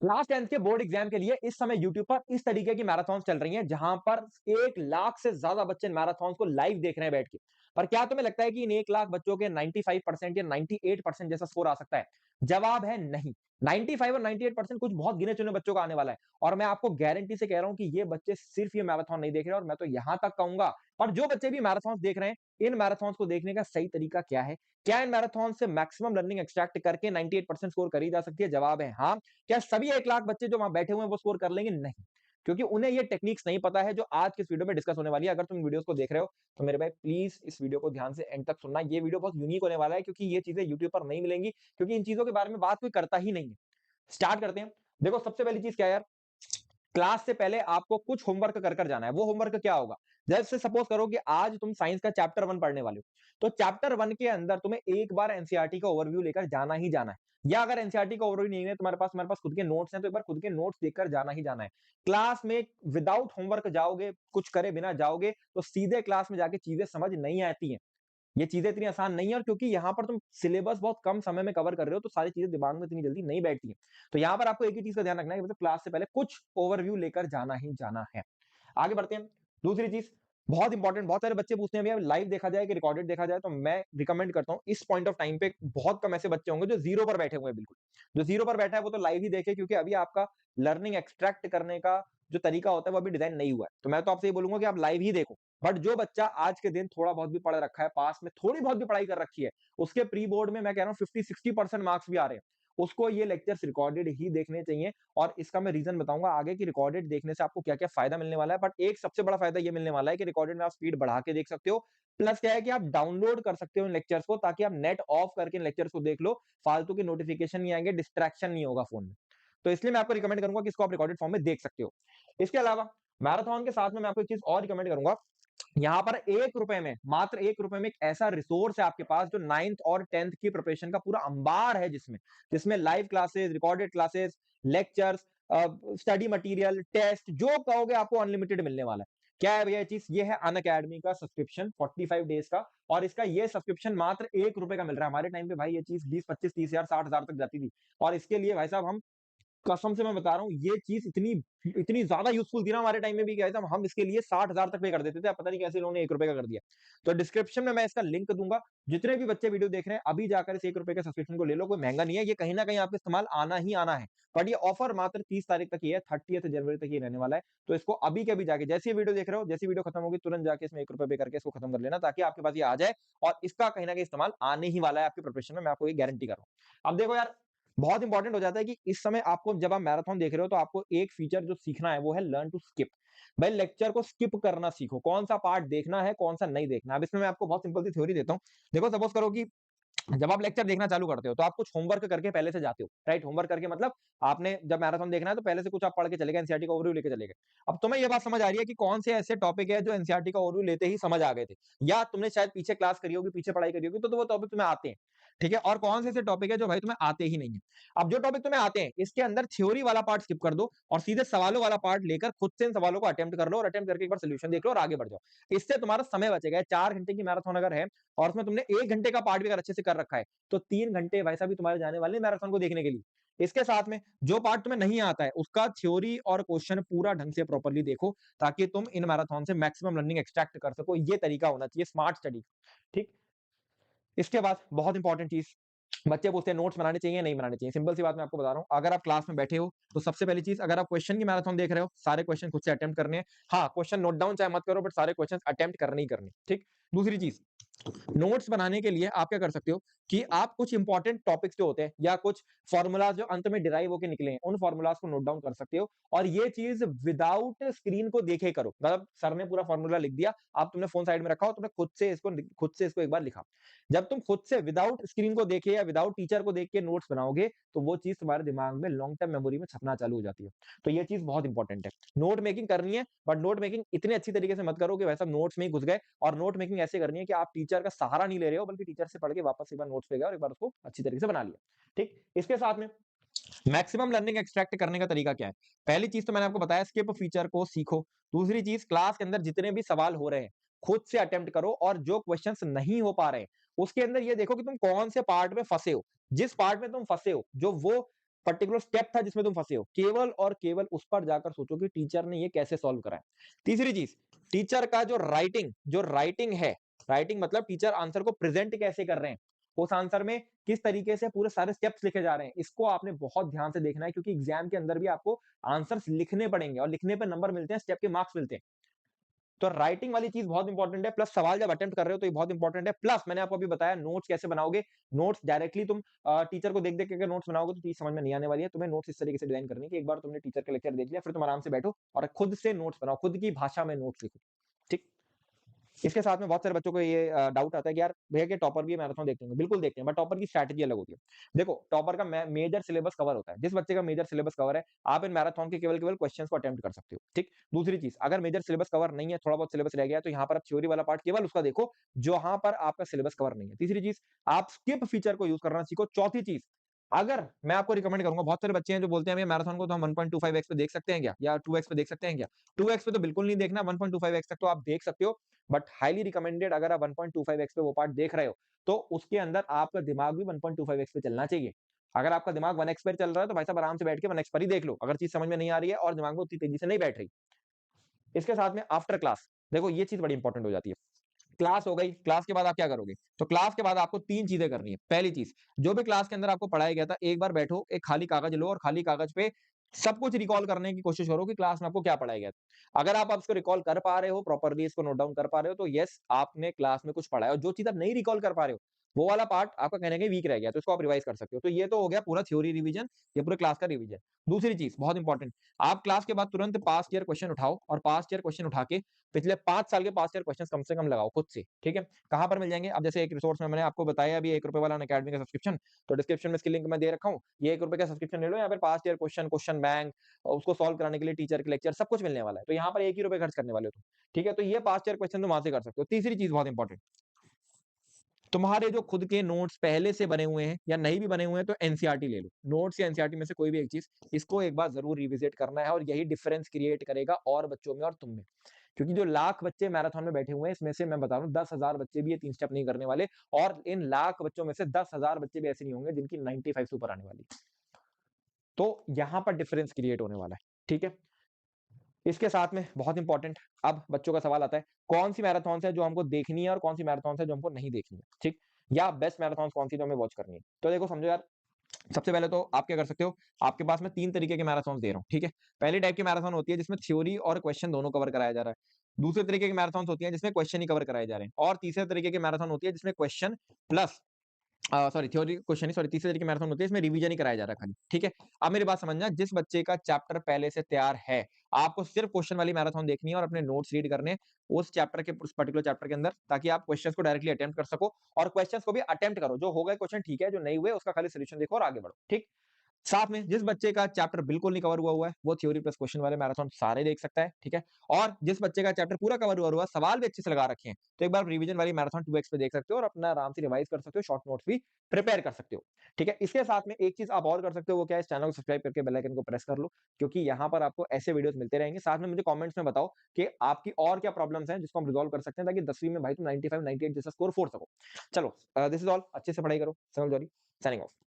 Class 10th के board exam के लिए इस समय यूट्यूब पर इस तरीके की मैराथन चल रही हैं जहां पर 1 लाख से ज्यादा बच्चे मैराथन को लाइव देख रहे हैं बैठ के। पर क्या तुम्हें लगता है कि इन 1 लाख बच्चों के 95% या 98% जैसा स्कोर आ सकता है? जवाब है नहीं। 95 और 98% कुछ बहुत गिने चुने बच्चों का आने वाला है। और मैं आपको गारंटी से कह रहा हूं कि ये बच्चे सिर्फ ये मैराथन नहीं देख रहे, और मैं तो यहां तक कहूंगा, पर जो बच्चे भी मैराथन देख रहे हैं, इन मैराथन को देखने का सही तरीका क्या है? क्या इन मैराथन से मैक्सिमम लर्निंग एक्सट्रैक्ट करके 98% स्कोर करी जा सकती है? जवाब है हाँ। क्या सभी 1 लाख बच्चे जो वहां बैठे हुए हैं वो स्कोर कर लेंगे? नहीं, क्योंकि उन्हें ये टेक्निक्स नहीं पता है जो आज के इस वीडियो में डिस्कस होने वाली है। अगर तुम वीडियोस को देख रहे हो तो मेरे भाई प्लीज इस वीडियो को ध्यान से एंड तक सुनना। ये वीडियो बहुत यूनिक होने वाला है क्योंकि ये चीजें यूट्यूब पर नहीं मिलेंगी, क्योंकि इन चीजों के बारे में बात कोई करता ही नहीं है। स्टार्ट करते हैं। देखो, सबसे पहली चीज क्या है यार, क्लास से पहले आपको कुछ होमवर्क कर कर जाना है। वो होमवर्क क्या होगा? जैसे सपोज करो कि आज तुम साइंस का चैप्टर 1 पढ़ने वाले हो, तो चैप्टर 1 के अंदर तुम्हें एक बार एनसीईआरटी का ओवरव्यू लेकर जाना ही जाना है। या अगर एनसीईआरटी का ओवरव्यू नहीं है तुम्हारे पास खुद के नोट्स हैं, तो एक बार खुद के नोट्स देखकर जाना ही जाना है। क्लास में विदाउट होमवर्क जाओगे, कुछ करे बिना जाओगे, तो सीधे क्लास में जाके चीजें समझ नहीं आती हैं। ये चीजें इतनी आसान नहीं है, और क्योंकि यहाँ पर तुम सिलेबस बहुत कम समय में कवर कर रहे हो, तो सारी चीजें दिमाग में इतनी जल्दी नहीं बैठती हैं। तो यहाँ पर आपको एक ही चीज का ध्यान रखना है कि मतलब क्लास से पहले कुछ ओवरव्यू लेकर जाना ही जाना है। आगे बढ़ते हैं। दूसरी चीज बहुत इंपॉर्टेंट, बहुत सारे बच्चे पूछते हैं भैया लाइव देखा जाए कि रिकॉर्डेड देखा जाए, तो मैं रिकमेंड करता हूँ इस पॉइंट ऑफ टाइम पे बहुत कम ऐसे बच्चे होंगे जो जीरो पर बैठे हुए हैं। बिल्कुल जो जीरो पर बैठा है वो तो लाइव ही देखे, क्योंकि अभी आपका लर्निंग एक्सट्रैक्ट करने का जो तरीका होता है वो अभी डिजाइन नहीं हुआ है। तो मैं तो आपसे ये बोलूंगा कि आप लाइव ही देखो। बट जो बच्चा आज के दिन थोड़ा बहुत भी पढ़ रखा है, पास में थोड़ी बहुत भी पढ़ाई कर रखी है, उसके प्री बोर्ड में मैं कह रहा हूँ 50-60% मार्क्स भी आ रहे हैं, उसको ये लेक्चर्स रिकॉर्डेड ही देखने चाहिए। और इसका मैं रीजन बताऊंगा आगे कि रिकॉर्डेड देखने से आपको क्या क्या फायदा मिलने वाला है। बट एक सबसे बड़ा फायदा ये मिलने वाला है कि रिकॉर्डेड में आप स्पीड बढ़ा के देख सकते हो। प्लस क्या है कि आप डाउनलोड कर सकते हो इन लेक्चर्स को, ताकि आप नेट ऑफ करके इन लेक्चर्स को देख लो, फालतू के नोटिफिकेशन नहीं आएंगे, डिस्ट्रैक्शन नहीं होगा फोन में। तो इसलिए मैं आपको रिकमेंड करूंगा कि इसको आप रिकॉर्डेड फॉर्म में देख सकते हो। इसके अलावा मैराथन के साथ में मैं आपको एक चीज और रिकमेंड करूंगा। यहाँ पर 1 रुपए में, मात्र 1 रुपए में एक ऐसा रिसोर्स है आपके पास जो 9th और 10th की प्रिपरेशन का पूरा अंबार है, जिसमें जिसमें live classes, recorded classes, lectures, study material, test, जो कहोगे आपको अनलिमिटेड मिलने वाला है। क्या है भैया ये चीज? ये है अन अकेडमी का सब्सक्रिप्शन 45 डेज का। और इसका ये सब्सक्रिप्शन मात्र 1 रुपए का मिल रहा है। हमारे टाइम पे भाई ये चीज 20-25-30 हजार 60 हजार तक जाती थी। और इसके लिए भाई साहब हम, कसम से मैं बता रहा हूँ, ये चीज इतनी इतनी ज्यादा यूजफुल थी ना हमारे टाइम में भी, क्या था, हम इसके लिए 60 हजार तक पे कर देते थे। अब पता नहीं कैसे लोगों ने 1 रुपए का कर दिया। तो डिस्क्रिप्शन में मैं इसका लिंक दूंगा। जितने भी बच्चे वीडियो देख रहे हैं अभी जाकर इस 1 रुपए के सब्सक्रिप्शन को ले लो, कोई महंगा नहीं है, ये कहीं ना कहीं आपके इस्तेमाल आना ही आना है। बट ये ऑफर मात्र 30 तारीख तक ही है, 30 जनवरी तक ही रहने वाला है। तो इसको अभी के अभी जाके, जैसे ये वीडियो देख रहे हो, जैसी वीडियो खत्म होगी तुरंत जाके इसमें 1 रुपए पे करके इसको खत्म कर लेना, ताकि आपके पास ये आ जाए। और इसका कहीं ना कहीं इस्तेमाल आने ही वाला है आपकी प्रिपरेशन में, मैं आपको ये गारंटी कर रहा हूँ। अब देखो यार, बहुत इंपॉर्टेंट हो जाता है कि इस समय आपको, जब आप मैराथन देख रहे हो, तो आपको एक फीचर जो सीखना है वो है लर्न टू स्किप। भाई लेक्चर को स्किप करना सीखो, कौन सा पार्ट देखना है कौन सा नहीं देखना। अब इसमें मैं आपको बहुत सिंपल सी थ्योरी देता हूँ। देखो, सपोज करो कि जब आप लेक्चर देखना चालू करते हो तो आप कुछ होमवर्क करके पहले से जाते हो, राइट? होमवर्क करके मतलब आपने जब मैराथन देखना है तो पहले से कुछ आप पढ़ के चले गए, एनसीईआरटी का ओवरव्यू लेके चले गए। अब तुम्हें ये बात समझ आ रही है कि कौन से ऐसे टॉपिक है जो एनसीईआरटी का ओवरव्यू लेते ही समझ आ गए थे, या तुमने शायद पीछे क्लास करी होगी, पीछे पढ़ाई करी होगी, तो वो टॉपिक तुम्हें आते हैं। ठीक है, और कौन से ऐसे टॉपिक है जो भाई तुम्हें आते ही नहीं है। अब जो टॉपिक तुम्हें आते हैं, इसके अंदर थ्योरी वाला पार्ट स्किप कर दो और सीधे सवालों वाला पार्ट लेकर खुद से इन सवालों को अटेम्प्ट कर लो, और अटेम्प्ट करके एक बार सोल्यूशन देख लो और आगे बढ़ जाओ। इससे तुम्हारा समय बचेगा। 4 घंटे की मैराथन अगर है और उसमें तुमने 1 घंटे का पार्ट भी अगर अच्छे से कर रखा है, तो 3 घंटे वैसा भी तुम्हारे जाने वाले मैराथन को देखने के लिए। इसके साथ में जो पार्ट तुम्हें नहीं आता है उसका थ्योरी और क्वेश्चन पूरा ढंग से प्रॉपरली देखो, ताकि तुम इन मैराथन से मैक्सिमम लर्निंग एक्सट्रैक्ट कर सको। ये तरीका होना चाहिए स्मार्ट स्टडी। ठीक। इसके बाद बहुत इंपॉर्टेंट चीज, बच्चे पूछते हैं नोट्स बनाने चाहिए नहीं बनाने चाहिए। सिंपल सी बात मैं आपको बता रहा हूं, अगर आप क्लास में बैठे हो तो सबसे पहली चीज, अगर आप क्वेश्चन की मैराथन देख रहे हो, सारे क्वेश्चन खुद से अटेम्प्ट करने हैं। हाँ, क्वेश्चन नोट डाउन चाहे मत करो, बट सारे क्वेश्चन अटेम्प्ट करने ही करने। ठीक। दूसरी चीज, नोट्स बनाने के लिए आप क्या कर सकते हो कि आप कुछ इंपॉर्टेंट टॉपिक्स जो होते हैं या कुछ फॉर्मूलाज जो अंत में डिराइव होकर निकले हैं, उन फॉर्मूलाज को नोट डाउन कर सकते हो। और ये चीज विदाउट स्क्रीन को देखे करो। मतलब सर ने पूरा फॉर्मूला लिख दिया, आप तुमने फोन साइड में रखा हो, तुमने खुद से इसको एक बार लिखा। जब तुम खुद से विदाउट स्क्रीन को देखे या विदाउट टीचर को देख के नोट्स बनाओगे, तो वो चीज तुम्हारे दिमाग में लॉन्ग टर्म मेमोरी में छपना चालू हो जाती है। तो ये चीज बहुत इंपॉर्टेंट है। नोट मेकिंग करनी है, बट नोट मेकिंग इतनी अच्छी तरीके से मत करो कि वैसा नोट्स में ही घुस गए। और नोट मेकिंग ऐसे करनी है कि आप टीचर का सहारा नहीं ले रहे हो, बल्कि टीचर से पढ़ के वापस एक बार नोट्स पे गए और एक बार उसको अच्छी तरीके से बना लिया। ठीक। इसके साथ में मैक्सिमम लर्निंग एक्सट्रैक्ट करने का तरीका क्या है? पहली चीज तो मैंने आपको बताया, स्किप फीचर को सीखो। दूसरी चीज, क्लास के अंदर जितने भी सवाल हो रहे हैं खुद से अटेम्प्ट करो, और जो क्वेश्चंस नहीं हो पा रहे हैं उसके अंदर ये देखो कि तुम कौन से पार्ट में फंसे हो। जिस पार्ट में तुम फंसे हो, जो वो पर्टिकुलर स्टेप था जिसमें तुम फंसे हो, केवल और केवल उस पर जाकर सोचो कि टीचर ने ये कैसे सॉल्व करा है। तीसरी चीज, टीचर का जो राइटिंग है, राइटिंग मतलब टीचर आंसर को प्रेजेंट कैसे कर रहे हैं, उस आंसर में किस तरीके से पूरे सारे स्टेप्स लिखे जा रहे हैं, इसको आपने बहुत ध्यान से देखना है, क्योंकि एग्जाम के अंदर भी आपको आंसर्स लिखने पड़ेंगे और लिखने पर नंबर मिलते हैं, स्टेप के मार्क्स मिलते हैं। तो राइटिंग वाली चीज बहुत इंपॉर्टेंट है, प्लस सवाल जब अटेम्प्ट कर रहे हो तो ये बहुत इंपॉर्टेंट है। प्लस मैंने आपको अभी बताया नोट्स कैसे बनाओगे। नोट्स डायरेक्टली तुम टीचर को देख देख के नोट्स बनाओगे तो चीज समझ में नहीं आने वाली है। तुम्हें नोट्स इस तरीके से डिजाइन करनी है कि एक बार तुमने टीचर का लेक्चर देख लिया, फिर तुम आराम से बैठो और खुद से नोट्स बनाओ, खुद की भाषा में नोट्स लिखो। ठीक। इसके साथ में बहुत सारे बच्चों को ये डाउट आता है कि यार भैया के टॉपर भी मैराथन देखते होंगे, बिल्कुल देखते हैं, बट टॉपर की स्ट्रैटेजी अलग होती है। देखो टॉपर का मेजर सिलेबस कवर होता है, जिस बच्चे का मेजर सिलेबस कवर है आप इन मैराथन के केवल केवल क्वेश्चंस को अटेम्प्ट कर सकते हो। ठीक। दूसरी चीज, अगर मेजर सिलेबस कवर नहीं है, थोड़ा बहुत सिलेबस रह गया है, तो यहाँ पर आप थ्योरी वाला पार्ट केवल उसका देखो जहां पर आपका सिलेबस कवर नहीं है। तीसरी चीज, आप स्किप फीचर को यूज करना सीखो। चौथी चीज, अगर मैं आपको रिकमेंड करूंगा, बहुत सारे बच्चे हैं जो बोलते हैं मैराथन को तो हम 1.25x पे देख सकते हैं क्या, या 2x पे देख सकते हैं क्या। 2x पे तो बिल्कुल नहीं देखना, 1.25x तक तो आप देख सकते हो, बट हाईली रिकमेंडेड अगर आप 1.25x पे वो पार्ट देख रहे हो तो उसके अंदर आपका दिमाग भी 1.25x पे चलना चाहिए। अगर आपका दिमाग 1x पर चल रहा है तो भाई साहब आराम से बैठ के 1x पर ही देख लो, अगर चीज समझ में नहीं आ रही है और दिमाग में उतनी तेजी से नहीं बैठ रही। इसके साथ में आफ्टर क्लास, देखो ये चीज बड़ी इंपॉर्टेंट हो जाती है। क्लास हो गई, क्लास के बाद आप क्या करोगे, तो क्लास के बाद आपको तीन चीजें करनी है। पहली चीज, जो भी क्लास के अंदर आपको पढ़ाया गया था एक बार बैठो, एक खाली कागज लो और खाली कागज पे सब कुछ रिकॉल करने की कोशिश करो कि क्लास में आपको क्या पढ़ाया गया था। अगर आप इसको रिकॉल कर पा रहे हो, प्रॉपरली इसको नोट डाउन कर पा रहे हो, तो यस आपने क्लास में कुछ पढ़ा है। और जो चीज आप नहीं रिकॉल कर पा रहे हो वो वाला पार्ट आपका कहने के वीक रह गया, तो इसको आप रिवाइज कर सकते हो। तो ये तो हो गया पूरा थ्योरी रिवीजन, ये पूरे क्लास का रिवीजन। दूसरी चीज बहुत इंपॉर्टेंट, आप क्लास के बाद तुरंत पास्ट ईयर क्वेश्चन उठाओ और पास्ट ईयर क्वेश्चन उठा के पिछले 5 साल के पास्ट ईयर क्वेश्चन कम से कम लगाओ खुद से। ठीक है। कहां पर मिल जाएंगे, अब जैसे एक रिसोर्स में मैंने आपको बताया अभी ₹1 वाला अनअकैडमी का सब्सक्रिप्शन, तो डिस्क्रिप्शन में इसकी लिंक मैं दे रखा हूँ, ये ₹1 का सब्सक्रिप्शन ले लो, यहाँ पर past year question, question bank, उसको सॉल्व कराने के लिए टीचर के लेक्चर सब कुछ मिलने वाला है। तो यहाँ पर ₹1 ही खर्च करने वाले हो तुम। ठीक है। तो ये पास्ट ईयर क्वेश्चन तुम वहां से कर सकते हो। तीसरी चीज बहुत इंपॉर्टेंट, तुम्हारे जो खुद के नोट्स पहले से बने हुए हैं या नहीं भी बने हुए हैं तो एनसीईआरटी ले लो। नोट्स या एनसीईआरटी में से कोई भी एक चीज, इसको एक बार जरूर रिविजिट करना है, और यही डिफरेंस क्रिएट करेगा और बच्चों में और तुम में। क्योंकि जो लाख बच्चे मैराथन में बैठे हुए हैं इसमें से मैं बता रहा हूँ 10,000 बच्चे भी ये 3 स्टेप नहीं करने वाले, और इन लाख बच्चों में से 10,000 बच्चे भी ऐसे नहीं होंगे जिनकी 95 से ऊपर आने वाली। तो यहाँ पर डिफरेंस क्रिएट होने वाला है। ठीक है। इसके साथ में बहुत इंपॉर्टेंट, अब बच्चों का सवाल आता है कौन सी मैराथन है जो हमको देखनी है और कौन सी मैराथन है जो हमको नहीं देखनी है। ठीक। या बेस्ट मैराथन कौन सी जो हमें वॉच करनी है। तो देखो समझो यार, सबसे पहले तो आप क्या कर सकते हो, आपके पास में 3 तरीके के मैराथन दे रहा हूँ। ठीक है। पहली टाइप की मैराथन होती है जिसमें थ्योरी और क्वेश्चन दोनों कवर कराया जा रहा है। दूसरे तरीके की मैराथन होती है जिसमें क्वेश्चन ही कवर कराए जा रहे हैं। और तीसरे तरीके की मैराथन होती है जिसमें question plus sorry theory question नहीं, सॉरी तीसरे तरीके की मैराथन होती है इसमें रिवीजन ही कराया जा रहा है खाली। ठीक है। अब मेरी बात समझना, जिस बच्चे का चैप्टर पहले से तैयार है, आपको सिर्फ क्वेश्चन वाली मैराथन देखनी है और अपने नोट्स रीड करने हैं उस चैप्टर के, उस पर्टिकुलर चैप्टर के अंदर, ताकि आप क्वेश्चंस को डायरेक्टली अटेम्प्ट कर सको। और क्वेश्चंस को भी अटेम्प्ट करो, जो हो गए क्वेश्चन ठीक है, जो नहीं हुए उसका खाली सोल्यूशन देखो और आगे बढ़ो। ठीक। साथ में जिस बच्चे का चैप्टर बिल्कुल नहीं कवर हुआ है वो थ्योरी प्लस क्वेश्चन वाले मैराथन सारे देख सकता है। ठीक है। और जिस बच्चे का चैप्टर पूरा कवर हुआ सवाल भी अच्छे से लगा रखे हैं, तो एक बार रिवीजन वाली मैराथन 2x पे देख सकते हो और अपना आराम से रिवाइज कर सकते हो, शॉर्ट नोट्स भी प्रिपेयर कर सकते हो। ठीक है। इसके साथ में एक चीज आप और कर सकते हो, वो क्या है, इस चैनल को सब्सक्राइब करके बेल आइकन को प्रेस कर लो, क्योंकि यहाँ पर आपको ऐसे वीडियोस मिलते रहेंगे। साथ में मुझे कमेंट्स में बताओ कि आपकी और क्या प्रॉब्लम्स हैं जिसको हम रिजॉल्व कर सकते हैं, ताकि 10वीं में भाई तुम 95 98 जैसा स्कोर फोड़ सको। चलो, दिस इज ऑल। अच्छे से पढ़ाई करो। Sanal jolly signing off.